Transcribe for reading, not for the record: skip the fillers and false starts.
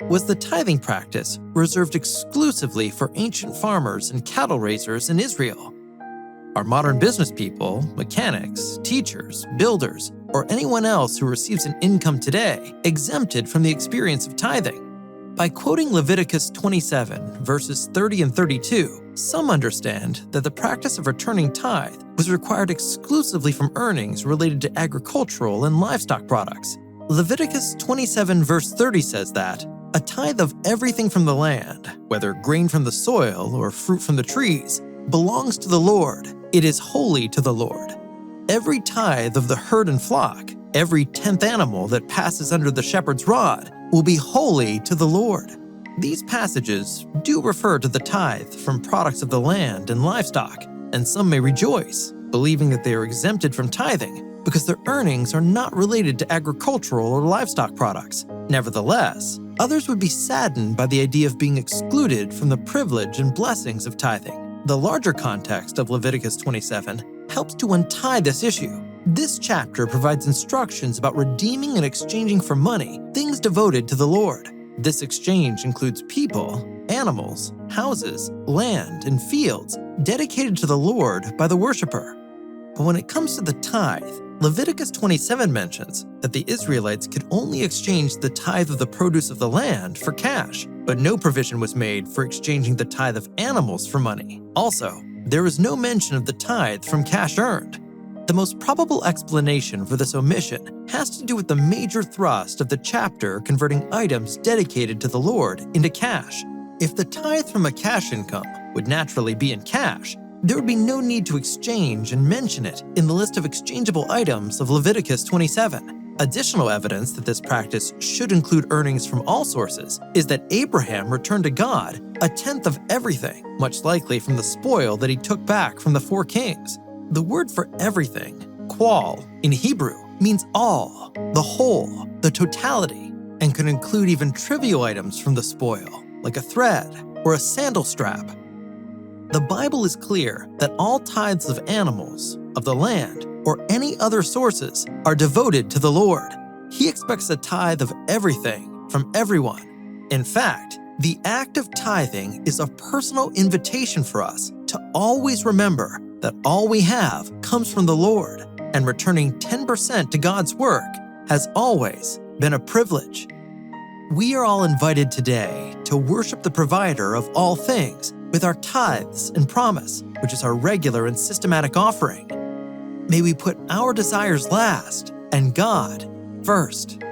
was the tithing practice reserved exclusively for ancient farmers and cattle raisers in Israel. Are modern business people, mechanics, teachers, builders, or anyone else who receives an income today exempted from the experience of tithing? By quoting Leviticus 27, verses 30 and 32, some understand that the practice of returning tithe was required exclusively from earnings related to agricultural and livestock products. Leviticus 27, verse 30 says that a tithe of everything from the land, whether grain from the soil or fruit from the trees, belongs to the Lord. It is holy to the Lord. Every tithe of the herd and flock, every 10th animal that passes under the shepherd's rod, will be holy to the Lord. These passages do refer to the tithe from products of the land and livestock, and some may rejoice, believing that they are exempted from tithing because their earnings are not related to agricultural or livestock products. Nevertheless, others would be saddened by the idea of being excluded from the privilege and blessings of tithing. The larger context of Leviticus 27 helps to untie this issue. This chapter provides instructions about redeeming and exchanging for money things devoted to the Lord. This exchange includes people, animals, houses, land, and fields dedicated to the Lord by the worshiper. But when it comes to the tithe, Leviticus 27 mentions that the Israelites could only exchange the tithe of the produce of the land for cash, but no provision was made for exchanging the tithe of animals for money. Also, there is no mention of the tithe from cash earned. The most probable explanation for this omission has to do with the major thrust of the chapter converting items dedicated to the Lord into cash. If the tithe from a cash income would naturally be in cash, there would be no need to exchange and mention it in the list of exchangeable items of Leviticus 27. Additional evidence that this practice should include earnings from all sources is that Abraham returned to God a tenth of everything, much likely from the spoil that he took back from the 4 kings. The word for everything, qual, in Hebrew, means all, the whole, the totality, and could include even trivial items from the spoil, like a thread or a sandal strap. The Bible is clear that all tithes of animals, of the land, or any other sources are devoted to the Lord. He expects a tithe of everything from everyone. In fact, the act of tithing is a personal invitation for us to always remember that all we have comes from the Lord, and returning 10% to God's work has always been a privilege. We are all invited today to worship the provider of all things with our tithes and promise, which is our regular and systematic offering. May we put our desires last and God first.